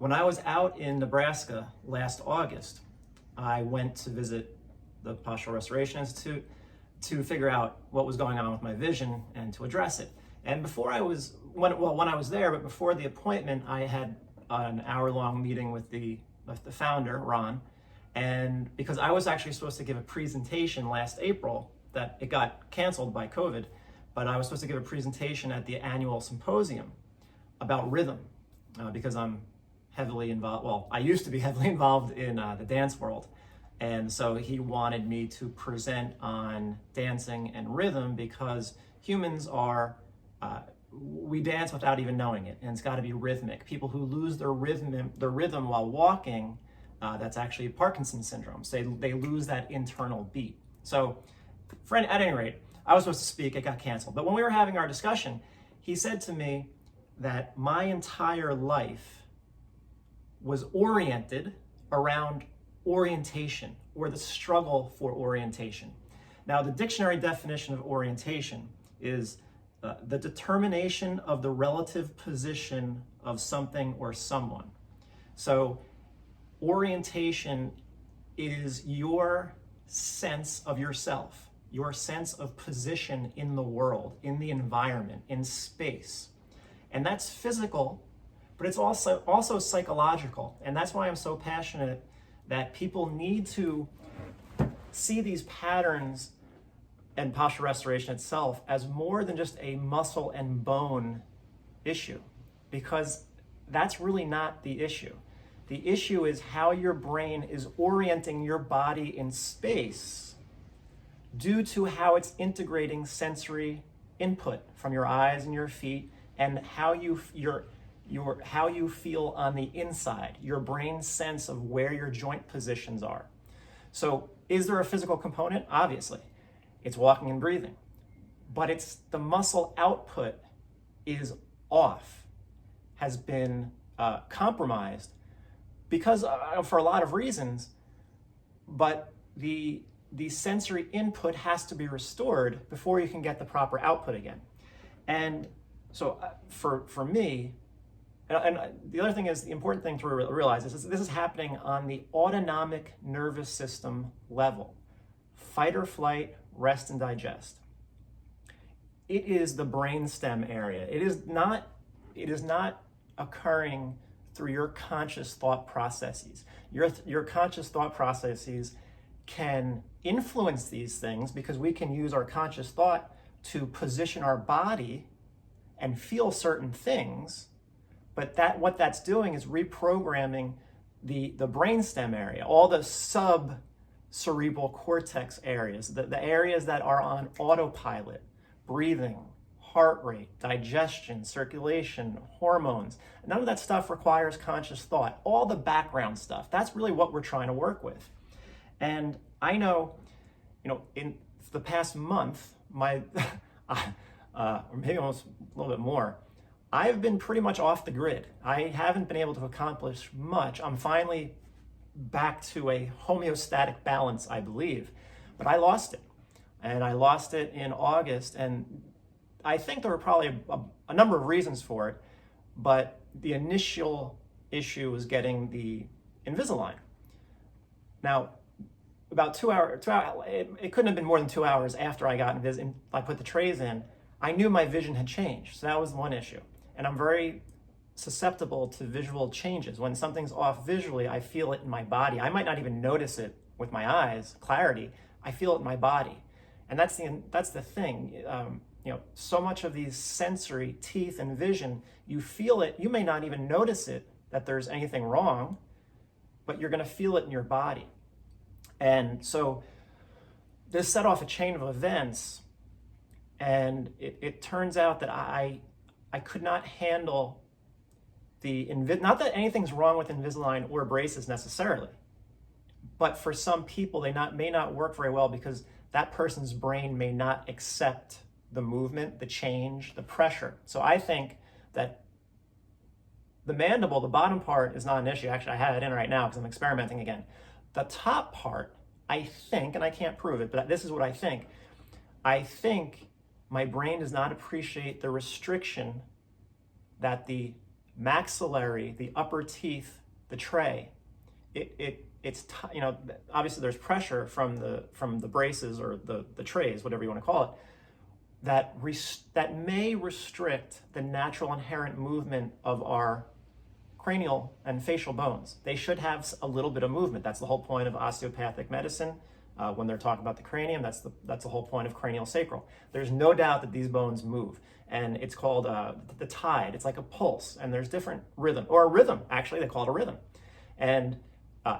When I was out in Nebraska last August, I went to visit the Postural Restoration Institute to figure out what was going on with my vision and to address it. And when I was there, but before the appointment, I had an hour-long meeting with the founder, Ron, and because I was actually supposed to give a presentation last April, that it got canceled by COVID, but I was supposed to give a presentation at the annual symposium about rhythm, because I'm heavily involved, well, I used to be heavily involved in the dance world. And so he wanted me to present on dancing and rhythm because humans are, we dance without even knowing it, and it's got to be rhythmic. People who lose their rhythm while walking, that's actually Parkinson's syndrome. So they lose that internal beat. So at any rate, I was supposed to speak, it got canceled. But when we were having our discussion, he said to me that my entire life was oriented around orientation, or the struggle for orientation. Now, the dictionary definition of orientation is the determination of the relative position of something or someone. So orientation is your sense of yourself, your sense of position in the world, in the environment, in space. And that's physical, but it's also psychological. And that's why I'm so passionate that people need to see these patterns and postural restoration itself as more than just a muscle and bone issue, because that's really not the issue. The issue is how your brain is orienting your body in space due to how it's integrating sensory input from your eyes and your feet, and how you feel on the inside, your brain's sense of where your joint positions are. So is there a physical component? Obviously. It's walking and breathing. But it's the muscle output is off, has been compromised because for a lot of reasons, but the sensory input has to be restored before you can get the proper output again. And so for me, and the other thing is, the important thing to realize is this is happening on the autonomic nervous system level. Fight or flight, rest and digest. It is the brainstem area. It is not occurring through your conscious thought processes. Your conscious thought processes can influence these things because we can use our conscious thought to position our body and feel certain things. But what that's doing is reprogramming the brainstem area, all the sub-cerebral cortex areas, the areas that are on autopilot, breathing, heart rate, digestion, circulation, hormones. None of that stuff requires conscious thought. All the background stuff, that's really what we're trying to work with. And I know, in the past month, or maybe almost a little bit more, I've been pretty much off the grid. I haven't been able to accomplish much. I'm finally back to a homeostatic balance, I believe, but I lost it. And I lost it in August, and I think there were probably a number of reasons for it, but the initial issue was getting the Invisalign. Now, about 2 hours, it couldn't have been more than 2 hours after I got I put the trays in, I knew my vision had changed. So that was one issue. And I'm very susceptible to visual changes. When something's off visually, I feel it in my body. I might not even notice it with my eyes, clarity. I feel it in my body. And that's the thing. So much of these sensory, teeth and vision, you feel it. You may not even notice it, that there's anything wrong, but you're going to feel it in your body. And so this set off a chain of events, and it turns out that I could not handle not that anything's wrong with Invisalign or braces necessarily, but for some people, they may not work very well because that person's brain may not accept the movement, the change, the pressure. So I think that the mandible, the bottom part, is not an issue. Actually, I have it in right now because I'm experimenting again. The top part, I think, and I can't prove it, but this is what I think my brain does not appreciate the restriction that the maxillary, the upper teeth, the tray, obviously there's pressure from the braces or the trays, whatever you want to call it, that may restrict the natural inherent movement of our cranial and facial bones. They should have a little bit of movement. That's the whole point of osteopathic medicine. When they're talking about the cranium, that's the whole point of cranial sacral. There's no doubt that these bones move, and it's called the tide. It's like a pulse, and there's different rhythm, or a rhythm, actually, they call it a rhythm. And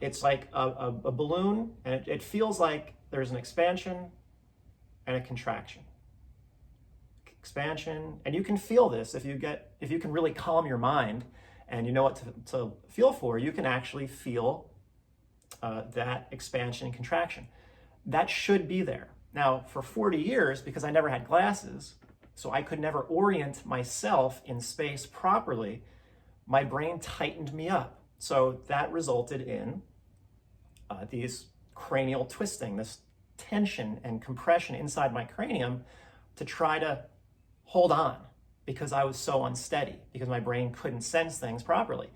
it's like a balloon, and it feels like there's an expansion and a contraction. Expansion, and you can feel this if you can really calm your mind and you know what to feel for. You can actually feel that expansion and contraction. That should be there. Now, for 40 years, because I never had glasses, so I could never orient myself in space properly, my brain tightened me up. So that resulted in these cranial twisting, this tension and compression inside my cranium to try to hold on, because I was so unsteady, because my brain couldn't sense things properly.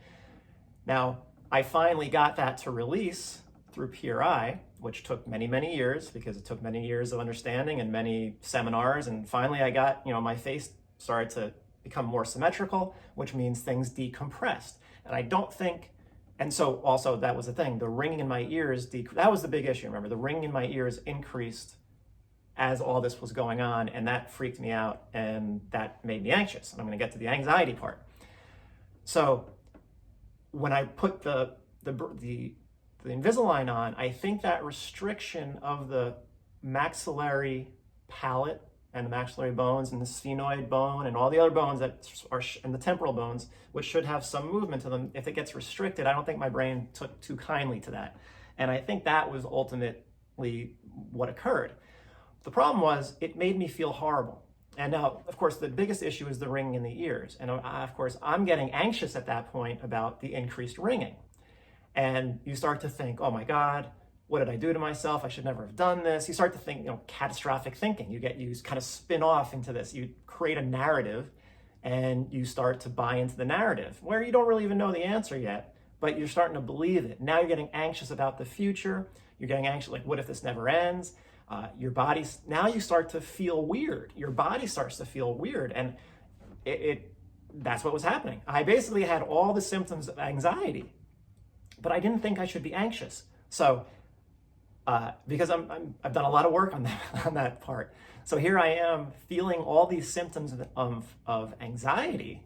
Now, I finally got that to release through PRI, which took many, many years, because it took many years of understanding and many seminars. And finally I got, my face started to become more symmetrical, which means things decompressed. And I don't think, and so also that was the thing, the ringing in my ears, that was the big issue, remember, the ringing in my ears increased as all this was going on, and that freaked me out, and that made me anxious. And I'm gonna get to the anxiety part. So when I put the Invisalign on, I think that restriction of the maxillary palate and the maxillary bones and the sphenoid bone and all the other bones that are, and the temporal bones, which should have some movement to them, if it gets restricted, I don't think my brain took too kindly to that. And I think that was ultimately what occurred. The problem was, it made me feel horrible. And now, of course, the biggest issue is the ringing in the ears. And of course, I'm getting anxious at that point about the increased ringing. And you start to think, oh my God, what did I do to myself? I should never have done this. You start to think, catastrophic thinking. You kind of spin off into this. You create a narrative, and you start to buy into the narrative where you don't really even know the answer yet, but you're starting to believe it. Now you're getting anxious about the future. You're getting anxious, like, what if this never ends? Now you start to feel weird. Your body starts to feel weird. And that's what was happening. I basically had all the symptoms of anxiety, but I didn't think I should be anxious. So, because I've done a lot of work on that part. So here I am feeling all these symptoms of anxiety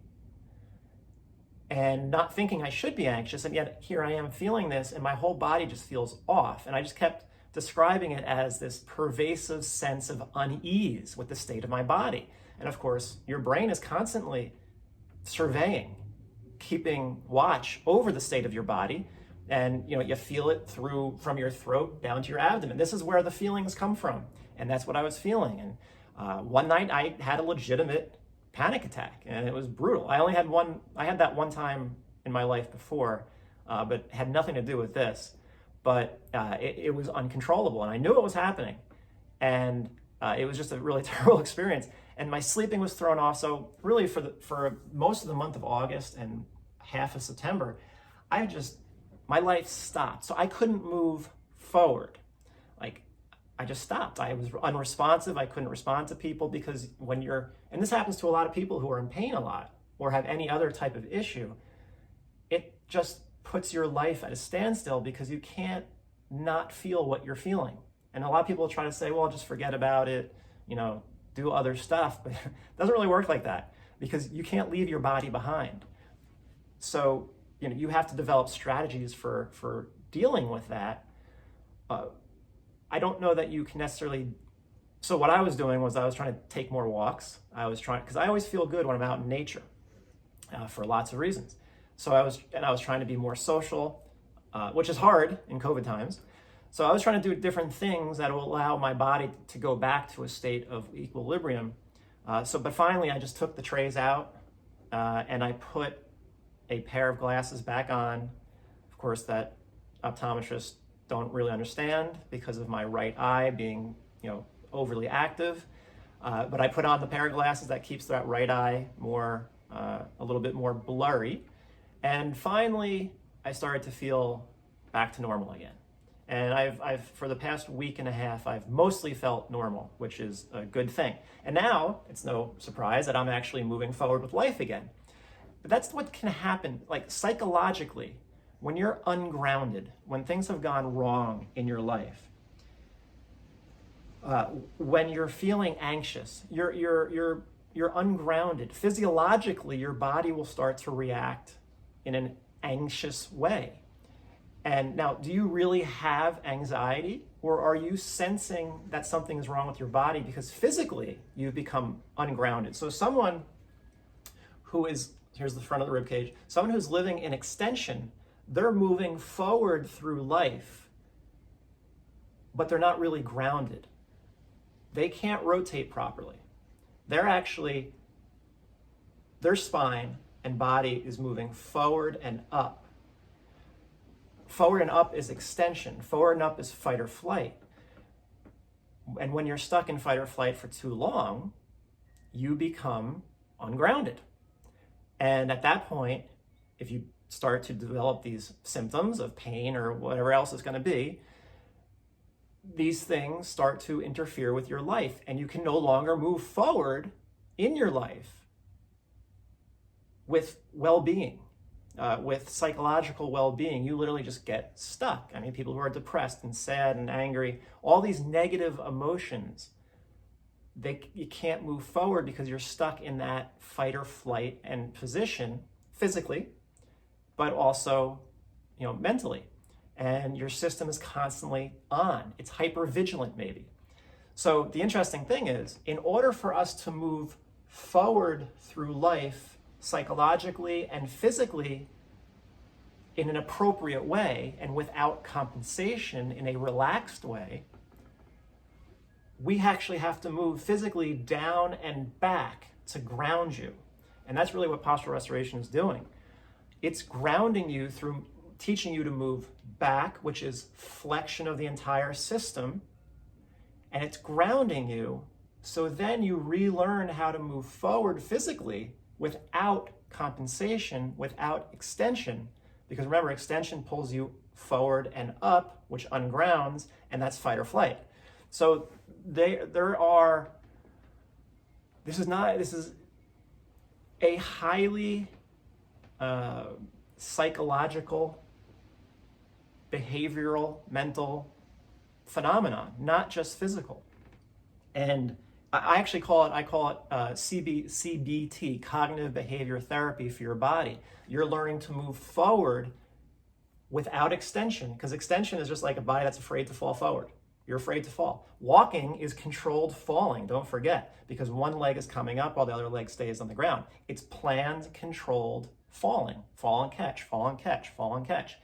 and not thinking I should be anxious. And yet here I am feeling this, and my whole body just feels off. And I just kept describing it as this pervasive sense of unease with the state of my body. And of course, your brain is constantly surveying, keeping watch over the state of your body. And you feel it from your throat down to your abdomen. This is where the feelings come from. And that's what I was feeling. And one night I had a legitimate panic attack, and it was brutal. I had that one time in my life before, but had nothing to do with this. But it was uncontrollable, and I knew it was happening. And it was just a really terrible experience. And my sleeping was thrown off. So really for most of the month of August and half of September, my life stopped. So I couldn't move forward. Like, I just stopped. I was unresponsive. I couldn't respond to people, because and this happens to a lot of people who are in pain a lot or have any other type of issue, it just puts your life at a standstill, because you can't not feel what you're feeling. And a lot of people try to say, well, just forget about it, do other stuff, but it doesn't really work like that, because you can't leave your body behind. So, you have to develop strategies for dealing with that. I don't know that you can necessarily. So what I was doing was I was trying to take more walks. Because I always feel good when I'm out in nature, for lots of reasons. So I was trying to be more social, which is hard in COVID times. So I was trying to do different things that will allow my body to go back to a state of equilibrium. But finally I just took the trays out, and I put a pair of glasses back on, of course, that optometrists don't really understand because of my right eye being, overly active. But I put on the pair of glasses that keeps that right eye more a little bit more blurry. And finally, I started to feel back to normal again. And I've for the past week and a half, I've mostly felt normal, which is a good thing. And now it's no surprise that I'm actually moving forward with life again. But that's what can happen, like psychologically, when you're ungrounded, when things have gone wrong in your life, when you're feeling anxious, you're ungrounded. Physiologically, your body will start to react in an anxious way. And now, do you really have anxiety, or are you sensing that something is wrong with your body because physically you've become ungrounded? So someone who is, here's the front of the rib cage, someone who's living in extension, they're moving forward through life, but they're not really grounded. They can't rotate properly. They're actually, their spine and body is moving forward and up. Forward and up is extension. Forward and up is fight or flight. And when you're stuck in fight or flight for too long, you become ungrounded. And at that point, if you start to develop these symptoms of pain or whatever else it's going to be, these things start to interfere with your life, and you can no longer move forward in your life with well-being. With psychological well-being. You literally just get stuck. I mean, people who are depressed and sad and angry, all these negative emotions, you can't move forward because you're stuck in that fight or flight and position physically, but also, mentally. And your system is constantly on. It's hypervigilant maybe. So the interesting thing is, in order for us to move forward through life psychologically and physically in an appropriate way and without compensation in a relaxed way, we actually have to move physically down and back to ground you. And that's really what postural restoration is doing. It's grounding you through teaching you to move back, which is flexion of the entire system, and it's grounding you so then you relearn how to move forward physically without compensation, without extension, because remember, extension pulls you forward and up, which ungrounds, and that's fight or flight. So this is a highly psychological, behavioral, mental phenomenon, not just physical. And I actually call it CBT, cognitive behavior therapy for your body. You're learning to move forward without extension, because extension is just like a body that's afraid to fall forward. You're afraid to fall. Walking is controlled falling, don't forget, because one leg is coming up while the other leg stays on the ground. It's planned, controlled falling. Fall and catch, fall and catch, fall and catch.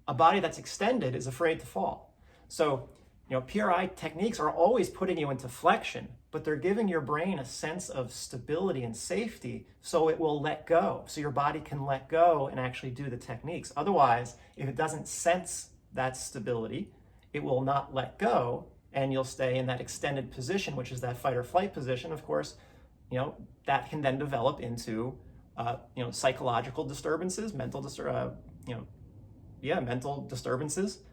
A body that's extended is afraid to fall. So, PRI techniques are always putting you into flexion, but they're giving your brain a sense of stability and safety so it will let go, so your body can let go and actually do the techniques. Otherwise, if it doesn't sense that stability, it will not let go, and you'll stay in that extended position, which is that fight or flight position. Of course, that can then develop into, psychological disturbances, mental disturbances.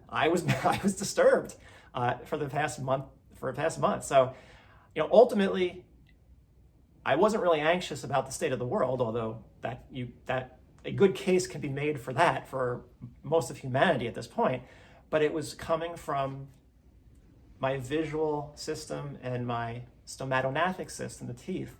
I was disturbed for the past month. So, ultimately, I wasn't really anxious about the state of the world, although that a good case can be made for that for most of humanity at this point. But it was coming from my visual system and my stomatognathous system, the teeth,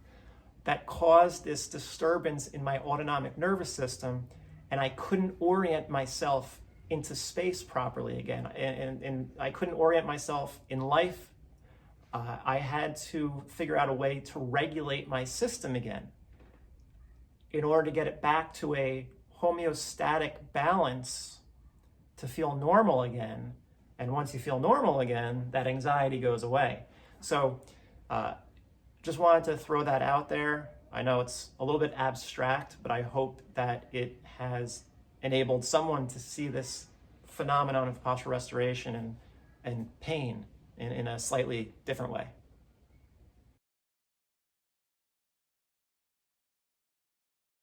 that caused this disturbance in my autonomic nervous system, and I couldn't orient myself into space properly again, and I couldn't orient myself in life. I had to figure out a way to regulate my system again in order to get it back to a homeostatic balance to feel normal again. And once you feel normal again, that anxiety goes away. So just wanted to throw that out there. I know it's a little bit abstract, but I hope that it has enabled someone to see this phenomenon of postural restoration and pain in a slightly different way.